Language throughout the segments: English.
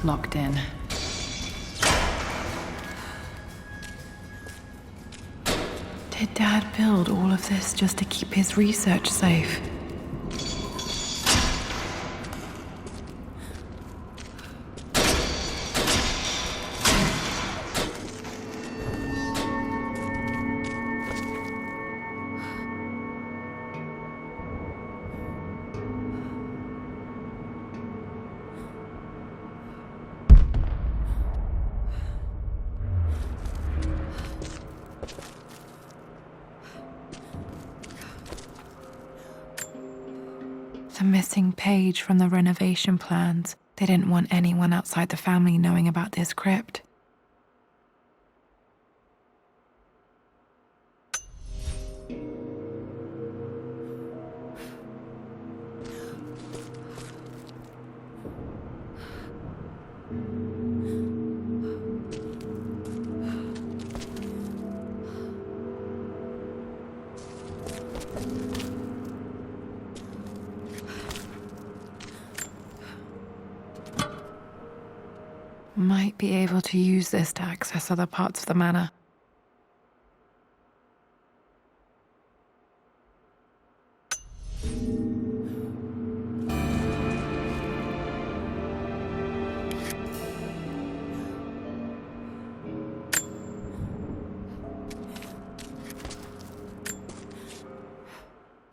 locked in. Did Dad build all of this just to keep his research safe? The missing page from the renovation plans. They didn't want anyone outside the family knowing about this crypt. Might be able to use this to access other parts of the manor.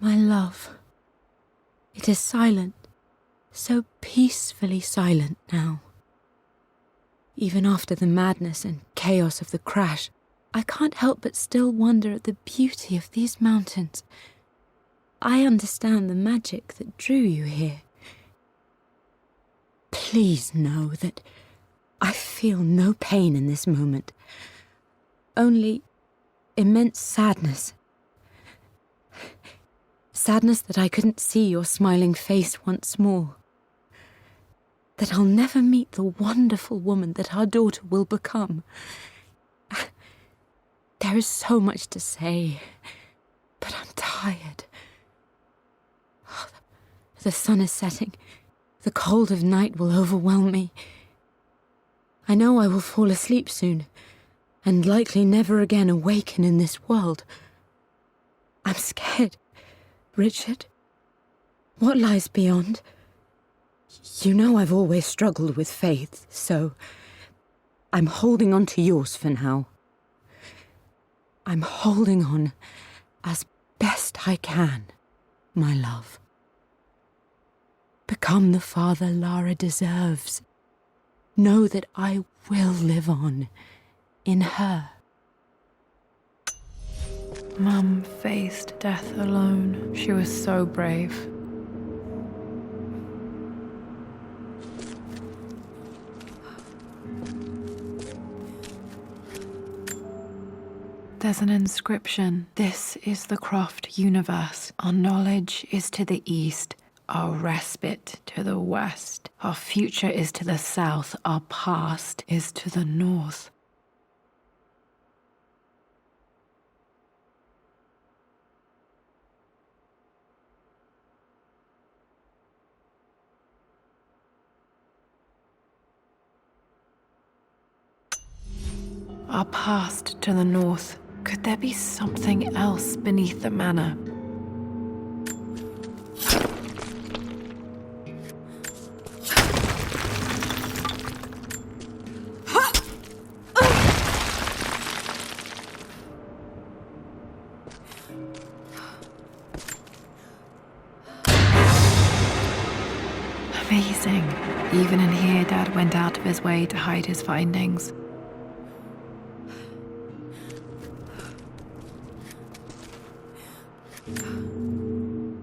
My love, it is silent, so peacefully silent now. Even after the madness and chaos of the crash, I can't help but still wonder at the beauty of these mountains. I understand the magic that drew you here. Please know that I feel no pain in this moment, only immense sadness. Sadness that I couldn't see your smiling face once more. That I'll never meet the wonderful woman that our daughter will become. There is so much to say, but I'm tired. The sun is setting. The cold of night will overwhelm me. I know I will fall asleep soon, and likely never again awaken in this world. I'm scared. Richard, what lies beyond? You know I've always struggled with faith, so I'm holding on to yours for now. I'm holding on as best I can, my love. Become the father Lara deserves. Know that I will live on in her. Mum faced death alone. She was so brave. There's an inscription. This is the Croft universe. Our knowledge is to the east, our respite to the west. Our future is to the south, our past is to the north. Our past to the north. Could there be something else beneath the manor? Amazing. Even in here, Dad went out of his way to hide his findings.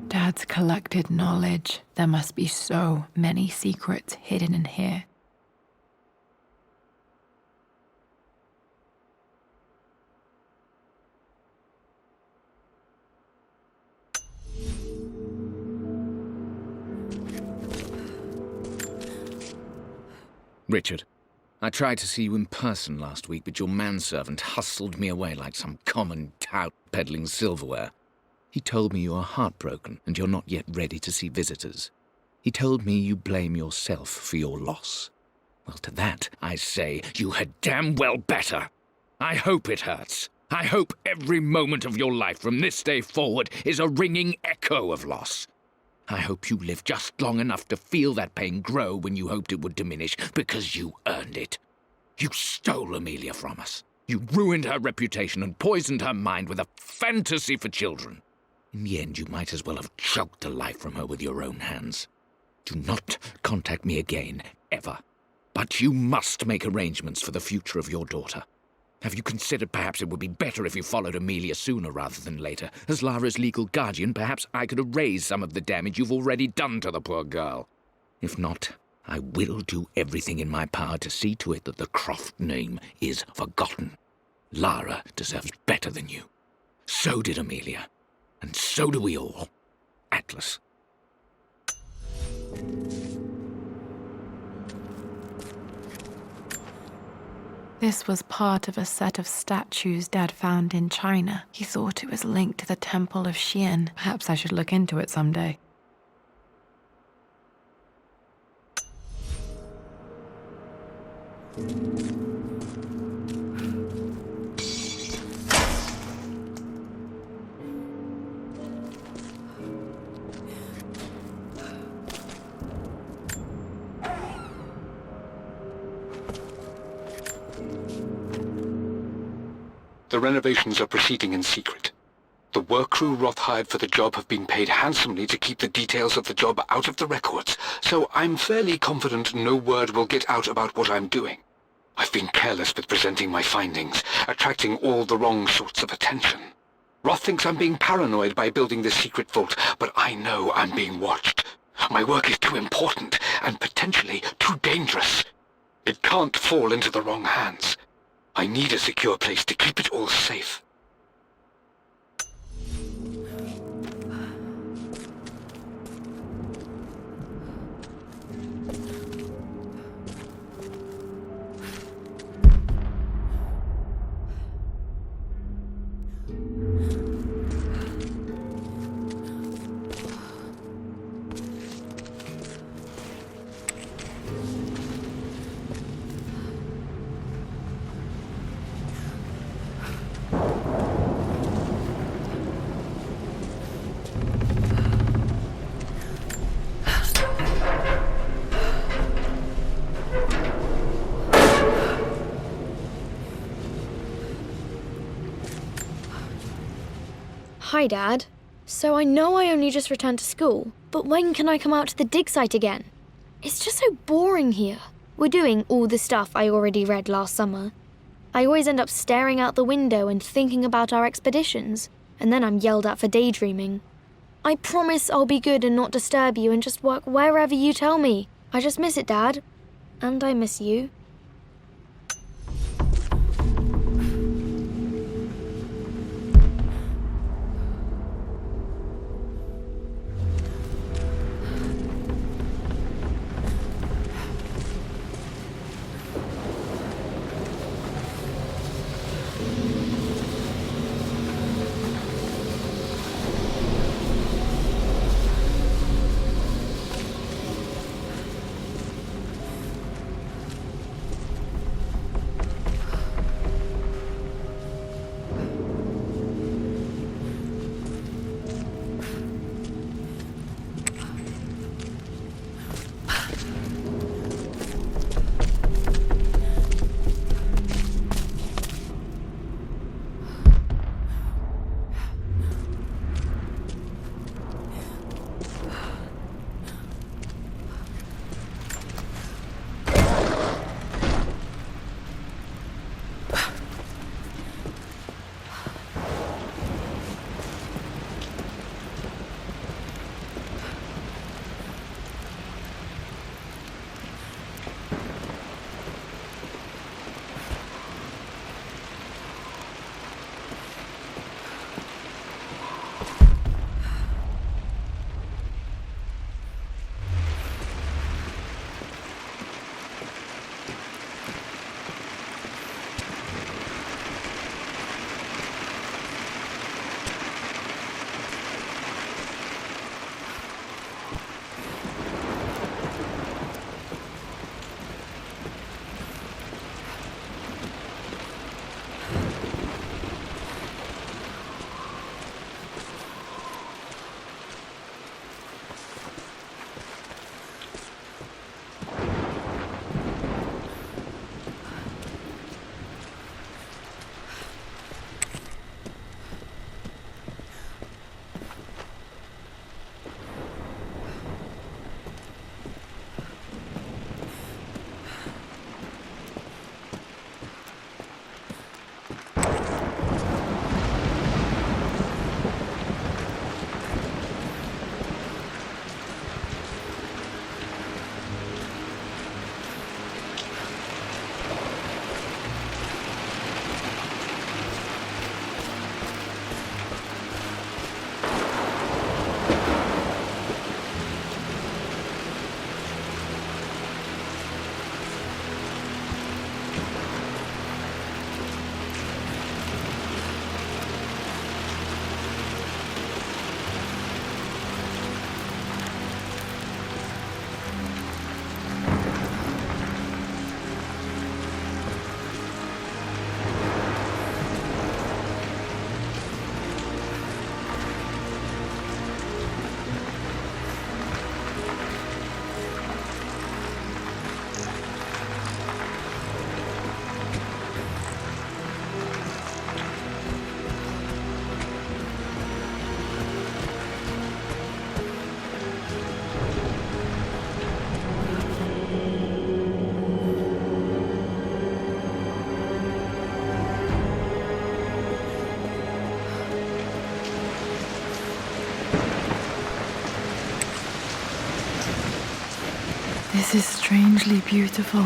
Dad's collected knowledge. There must be so many secrets hidden in here. Richard, I tried to see you in person last week, but your manservant hustled me away like some common tout peddling silverware. He told me you are heartbroken and you're not yet ready to see visitors. He told me you blame yourself for your loss. Well, to that, I say you had damn well better. I hope it hurts. I hope every moment of your life from this day forward is a ringing echo of loss. I hope you live just long enough to feel that pain grow when you hoped it would diminish, because you earned it. You stole Amelia from us. You ruined her reputation and poisoned her mind with a fantasy for children. In the end, you might as well have choked the life from her with your own hands. Do not contact me again, ever. But you must make arrangements for the future of your daughter. Have you considered perhaps it would be better if you followed Amelia sooner rather than later? As Lara's legal guardian, perhaps I could erase some of the damage you've already done to the poor girl. If not, I will do everything in my power to see to it that the Croft name is forgotten. Lara deserves better than you. So did Amelia. And so do we all. Atlas. This was part of a set of statues Dad found in China. He thought it was linked to the Temple of Xian. Perhaps I should look into it someday. The renovations are proceeding in secret. The work crew Roth hired for the job have been paid handsomely to keep the details of the job out of the records, so I'm fairly confident no word will get out about what I'm doing. I've been careless with presenting my findings, attracting all the wrong sorts of attention. Roth thinks I'm being paranoid by building this secret vault, but I know I'm being watched. My work is too important, and potentially too dangerous. It can't fall into the wrong hands. I need a secure place to keep it all safe. Hi, Dad. So I know I only just returned to school, but when can I come out to the dig site again? It's just so boring here. We're doing all the stuff I already read last summer. I always end up staring out the window and thinking about our expeditions, and then I'm yelled at for daydreaming. I promise I'll be good and not disturb you and just work wherever you tell me. I just miss it, Dad. And I miss you. This is strangely beautiful.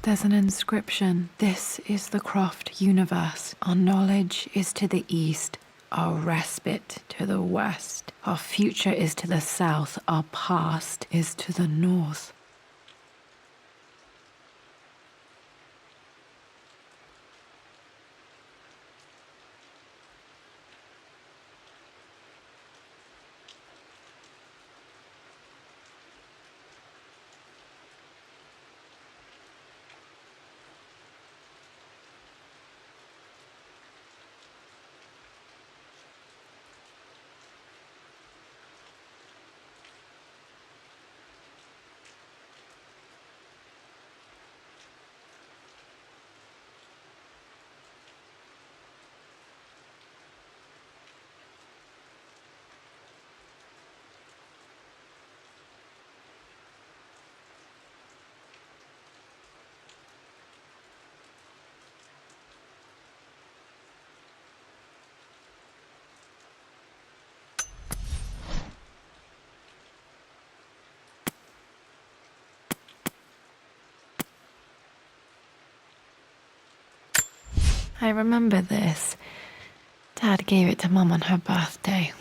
There's an inscription. This is the Croft universe. Our knowledge is to the east, our respite to the west. Our future is to the south, our past is to the north. I remember this. Dad gave it to Mum on her birthday.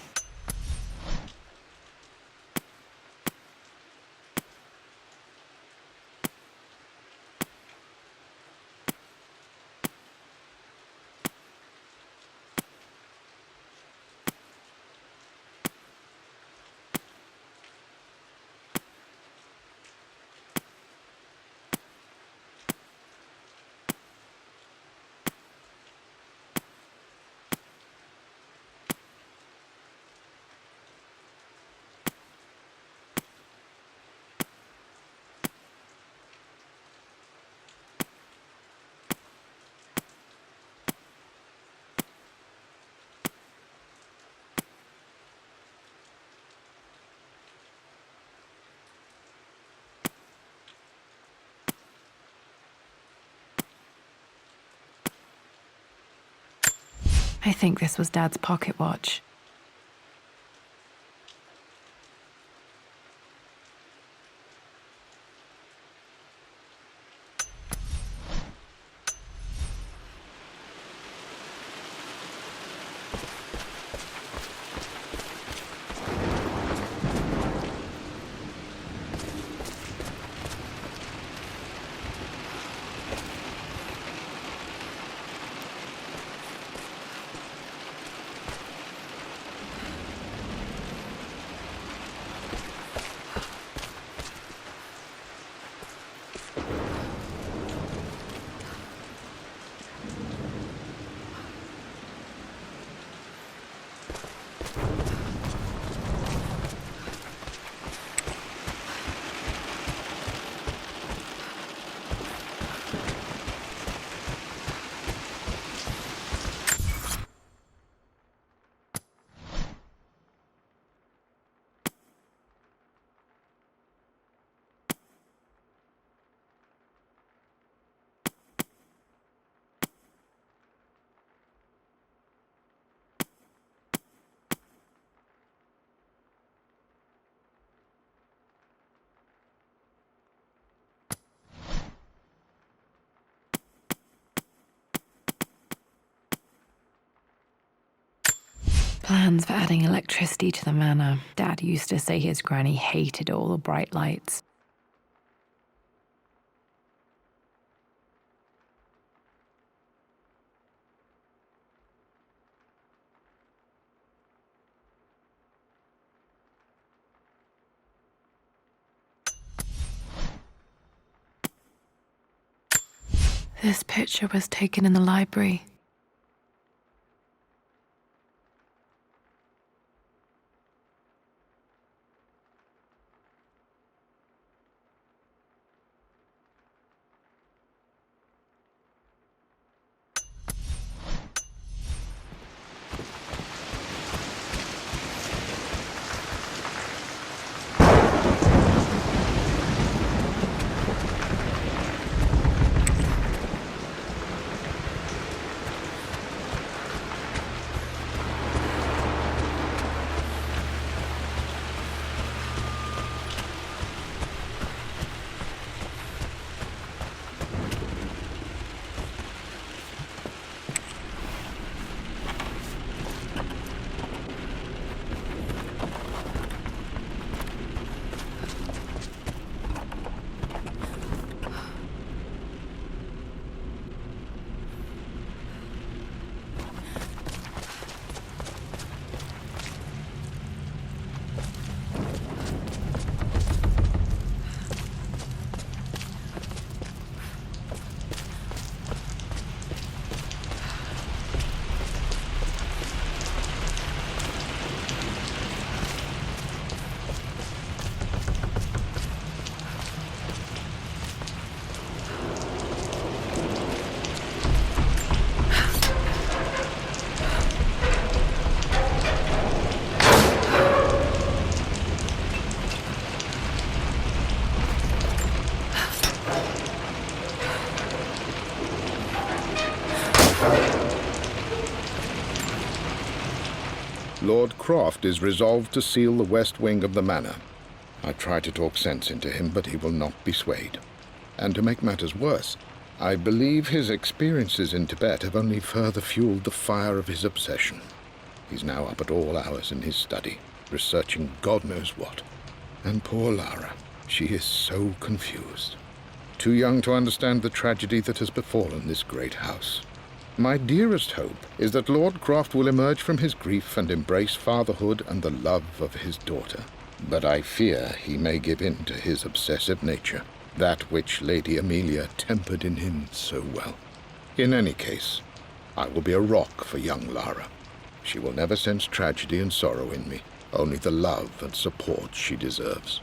I think this was Dad's pocket watch. Plans for adding electricity to the manor. Dad used to say his granny hated all the bright lights. This picture was taken in the library. Lord Croft is resolved to seal the west wing of the manor. I try to talk sense into him, but he will not be swayed. And to make matters worse, I believe his experiences in Tibet have only further fueled the fire of his obsession. He's now up at all hours in his study, researching God knows what. And poor Lara, she is so confused. Too young to understand the tragedy that has befallen this great house. My dearest hope is that Lord Croft will emerge from his grief and embrace fatherhood and the love of his daughter. But I fear he may give in to his obsessive nature, that which Lady Amelia tempered in him so well. In any case, I will be a rock for young Lara. She will never sense tragedy and sorrow in me, only the love and support she deserves.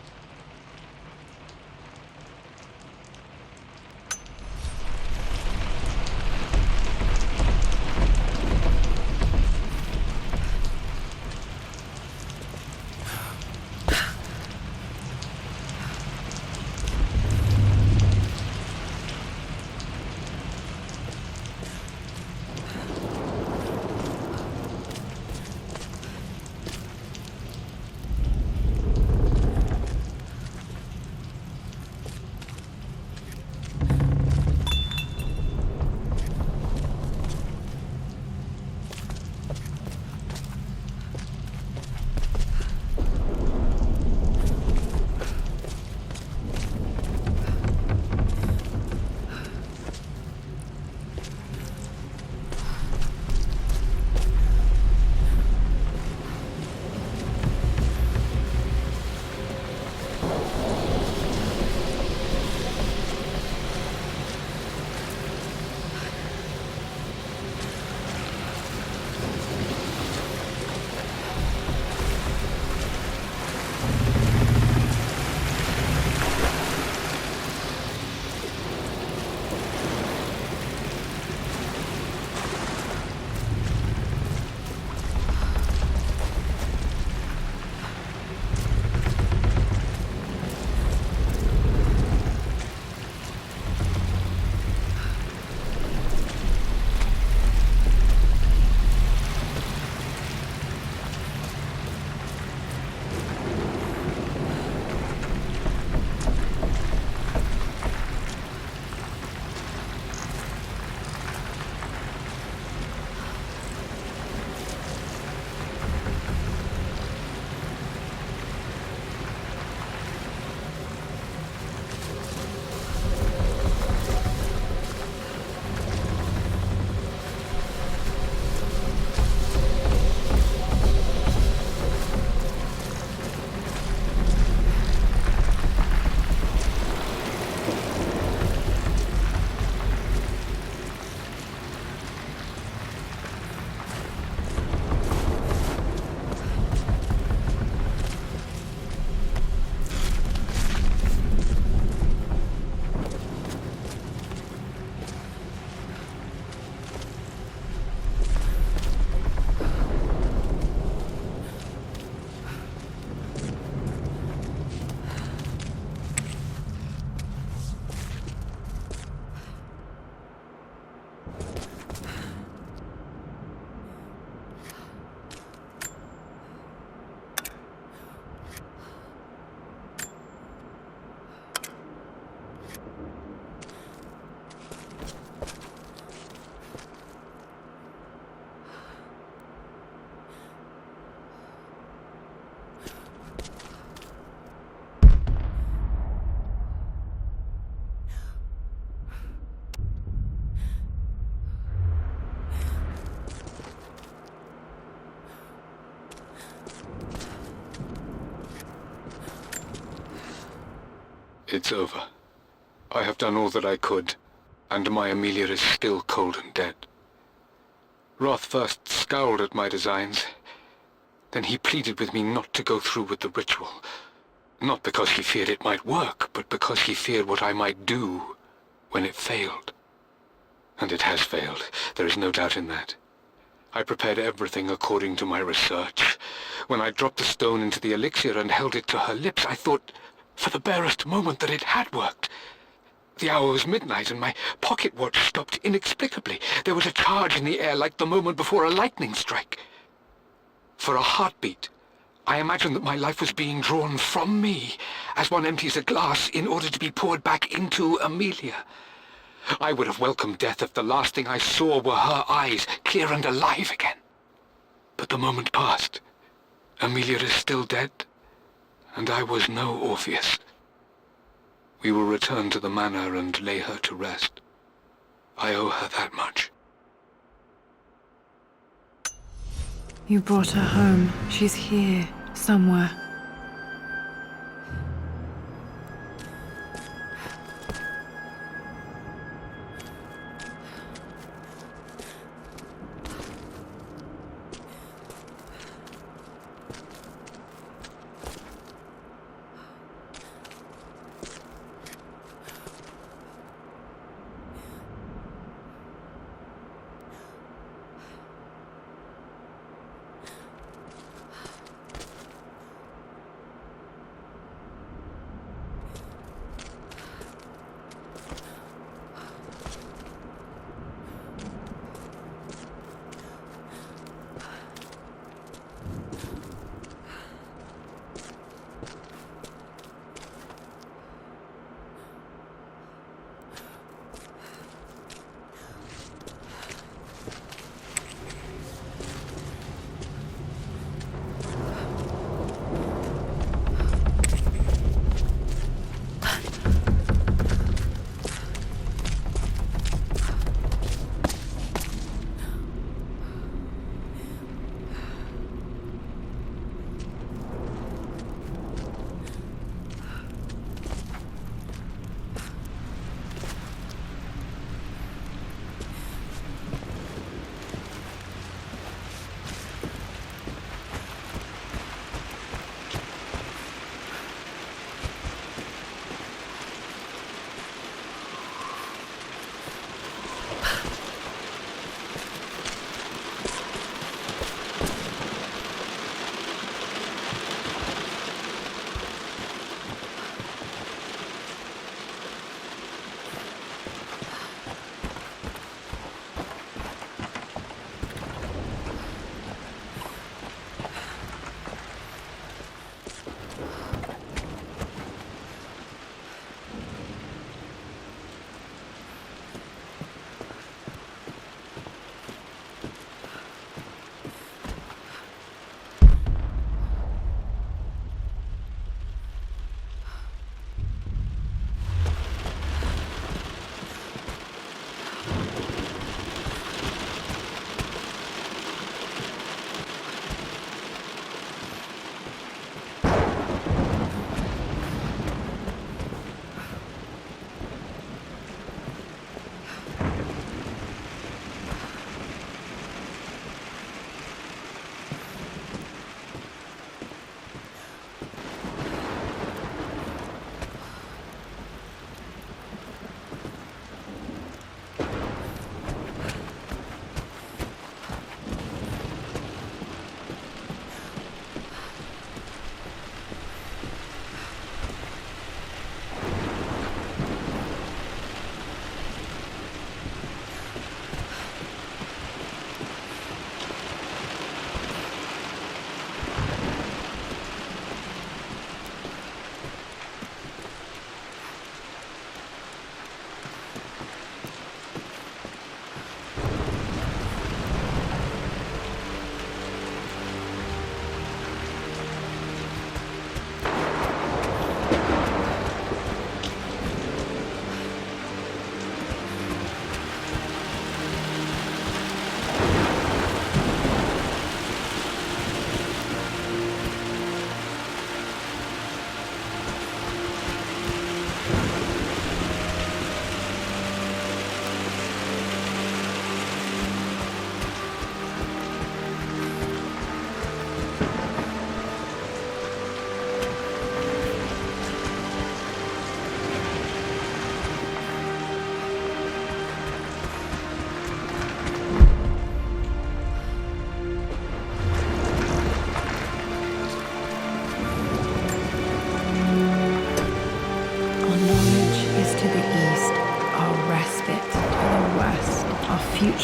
It's over. I have done all that I could, and my Amelia is still cold and dead. Roth first scowled at my designs. Then he pleaded with me not to go through with the ritual. Not because he feared it might work, but because he feared what I might do when it failed. And it has failed. There is no doubt in that. I prepared everything according to my research. When I dropped the stone into the elixir and held it to her lips, I thought for the barest moment that it had worked. The hour was midnight and my pocket watch stopped inexplicably. There was a charge in the air like the moment before a lightning strike. For a heartbeat, I imagined that my life was being drawn from me as one empties a glass in order to be poured back into Amelia. I would have welcomed death if the last thing I saw were her eyes, clear and alive again. But the moment passed. Amelia is still dead, and I was no Orpheus. We will return to the manor and lay her to rest. I owe her that much. You brought her home. She's here, somewhere.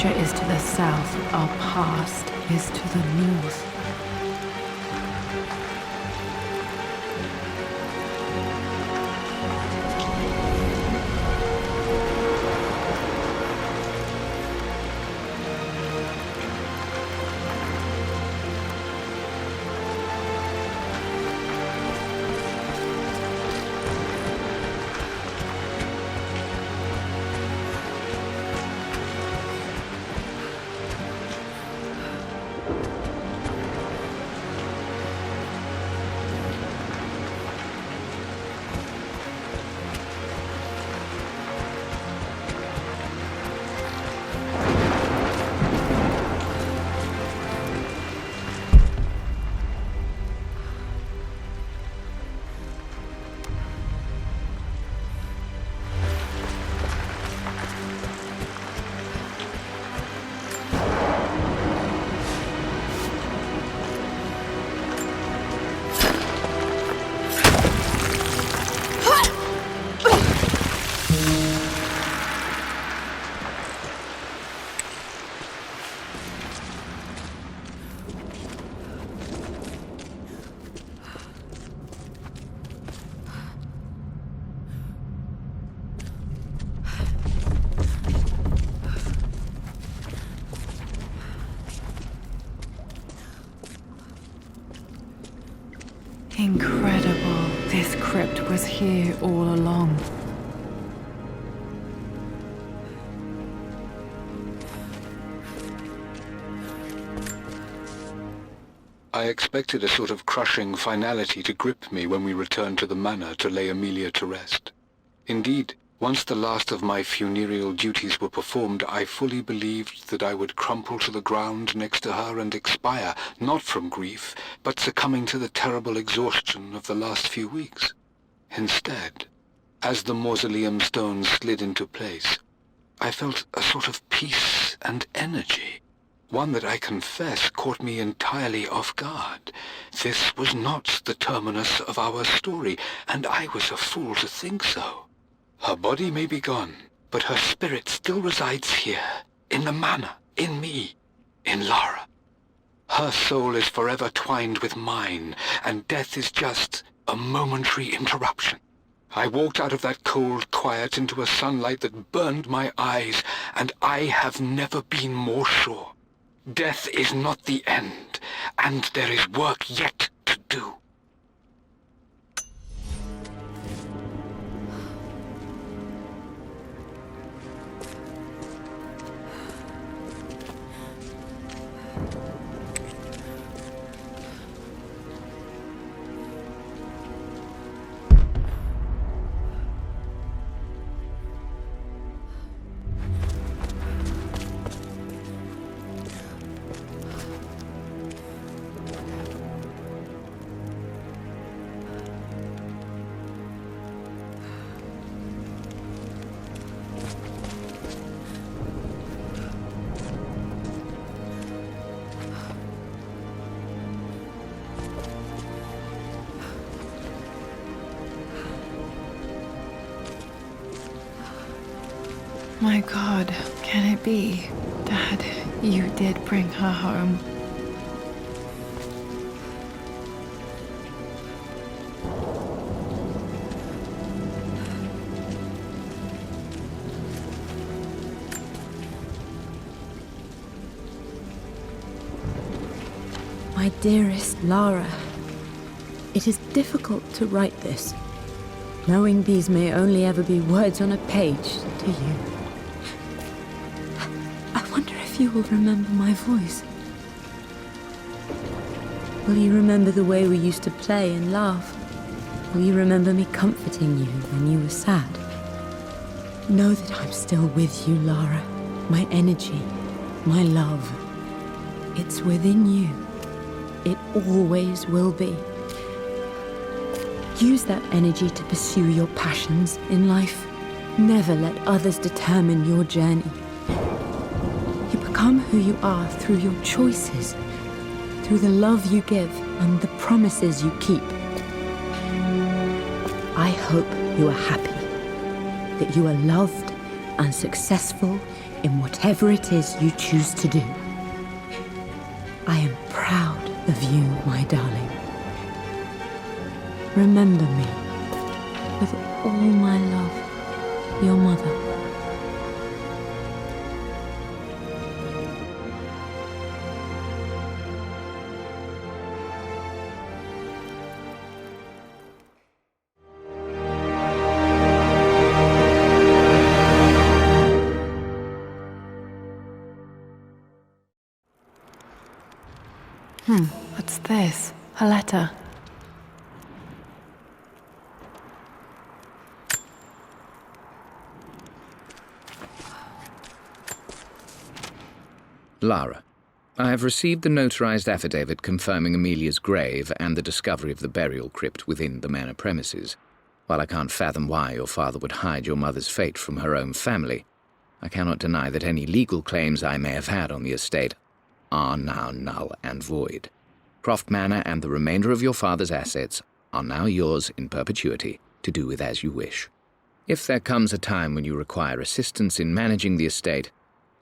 future is to the south, our past is to the north. Incredible. This crypt was here all along. I expected a sort of crushing finality to grip me when we returned to the manor to lay Amelia to rest. Indeed, once the last of my funereal duties were performed, I fully believed that I would crumple to the ground next to her and expire, not from grief, but succumbing to the terrible exhaustion of the last few weeks. Instead, as the mausoleum stones slid into place, I felt a sort of peace and energy, one that I confess caught me entirely off guard. This was not the terminus of our story, and I was a fool to think so. Her body may be gone, but her spirit still resides here, in the manor, in me, in Lara. Her soul is forever twined with mine, and death is just a momentary interruption. I walked out of that cold quiet into a sunlight that burned my eyes, and I have never been more sure. Death is not the end, and there is work yet to do. My God, can it be? Dad, you did bring her home. My dearest Lara, it is difficult to write this, knowing these may only ever be words on a page to you. I wonder if you will remember my voice. Will you remember the way we used to play and laugh? Will you remember me comforting you when you were sad? Know that I'm still with you, Lara. My energy, my love. It's within you. It always will be. Use that energy to pursue your passions in life. Never let others determine your journey. You become who you are through your choices, through the love you give and the promises you keep. I hope you are happy, that you are loved and successful in whatever it is you choose to do. I am proud of you, my darling. Remember me. With all my love, your mother. What's this? A letter. Lara, I have received the notarized affidavit confirming Amelia's grave and the discovery of the burial crypt within the manor premises. While I can't fathom why your father would hide your mother's fate from her own family, I cannot deny that any legal claims I may have had on the estate are now null and void. Croft Manor and the remainder of your father's assets are now yours in perpetuity to do with as you wish. If there comes a time when you require assistance in managing the estate,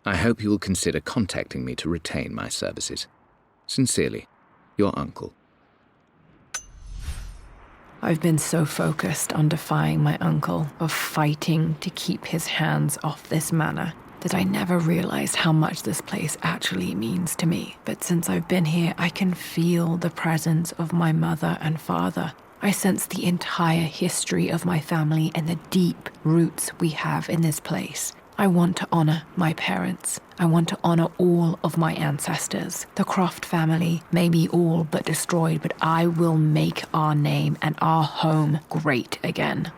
I hope you will consider contacting me to retain my services. Sincerely, your uncle. I've been so focused on defying my uncle, of fighting to keep his hands off this manor, that I never realized how much this place actually means to me. But since I've been here, I can feel the presence of my mother and father. I sense the entire history of my family and the deep roots we have in this place. I want to honor my parents. I want to honor all of my ancestors. The Croft family may be all but destroyed, but I will make our name and our home great again.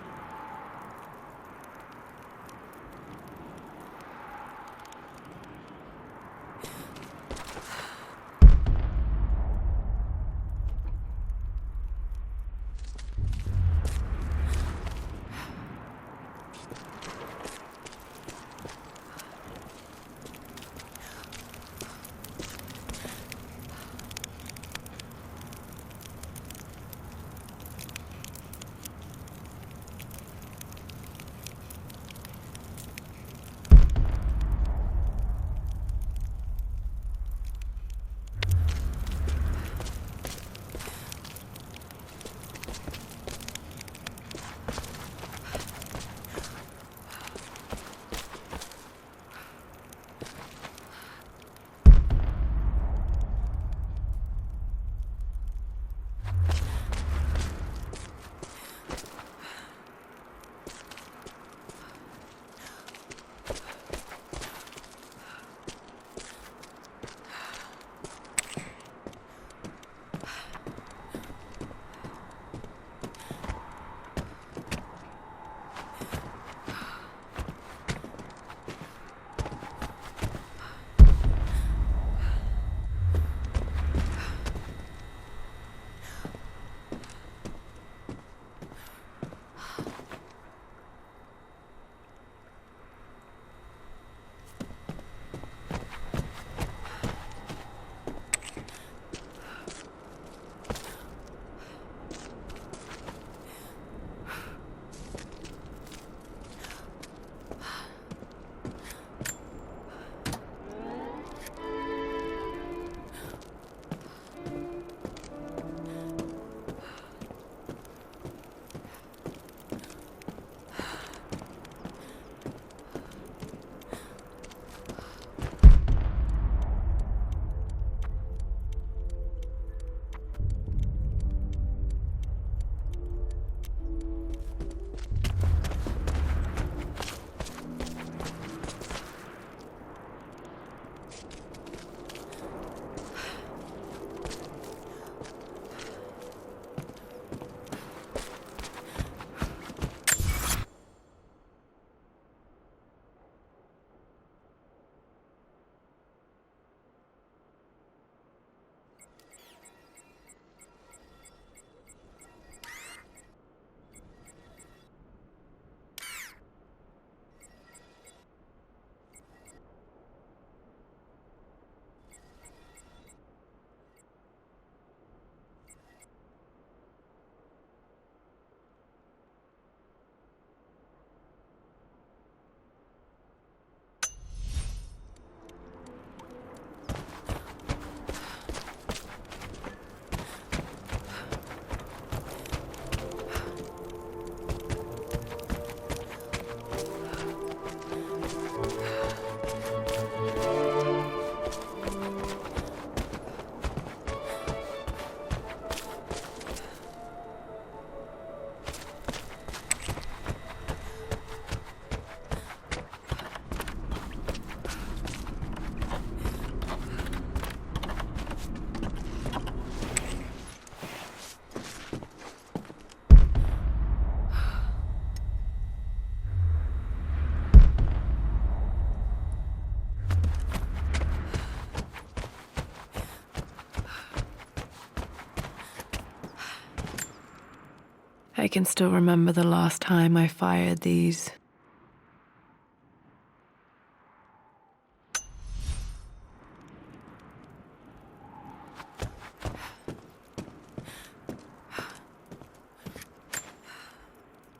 I can still remember the last time I fired these.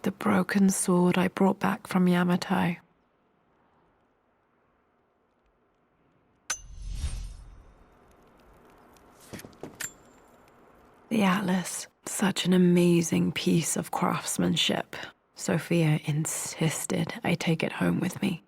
The broken sword I brought back from Yamatai. The atlas, such an amazing piece of craftsmanship. Sophia insisted I take it home with me.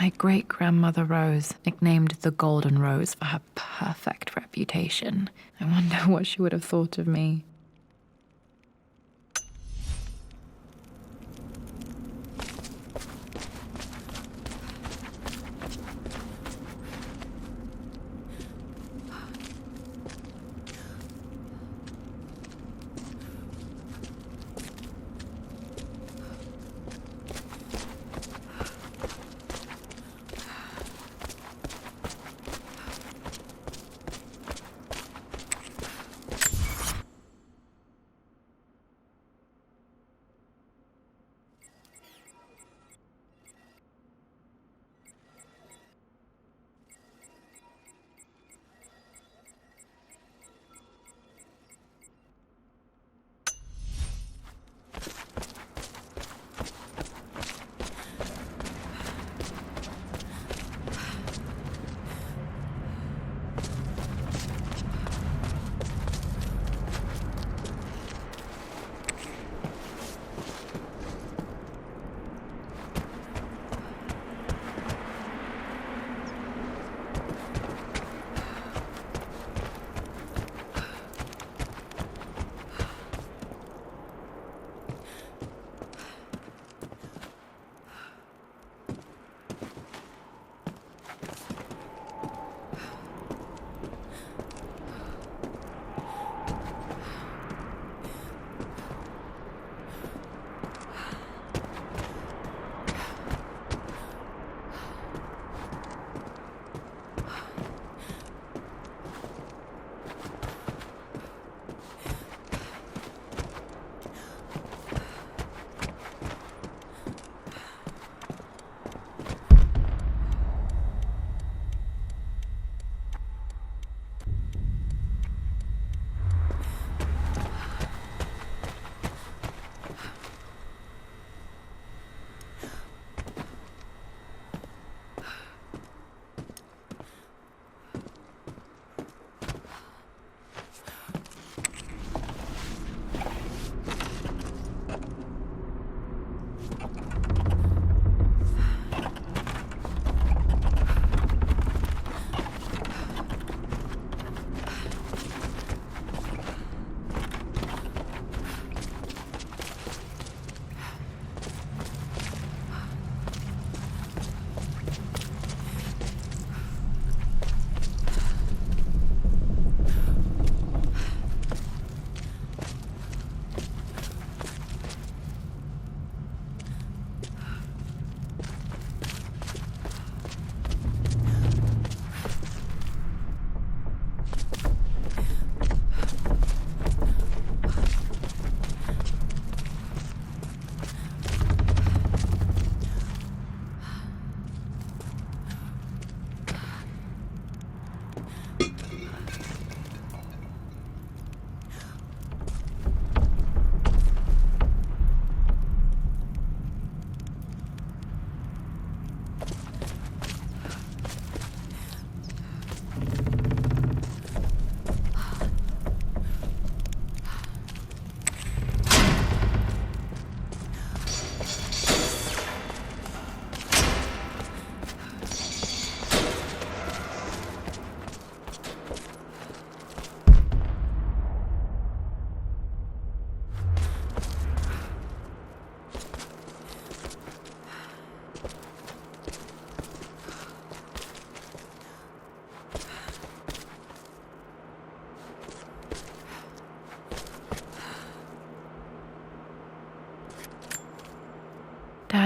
My great-grandmother Rose, nicknamed the Golden Rose for her perfect reputation. I wonder what she would have thought of me.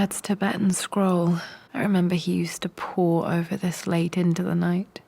Dad's Tibetan scroll. I remember he used to pore over this late into the night.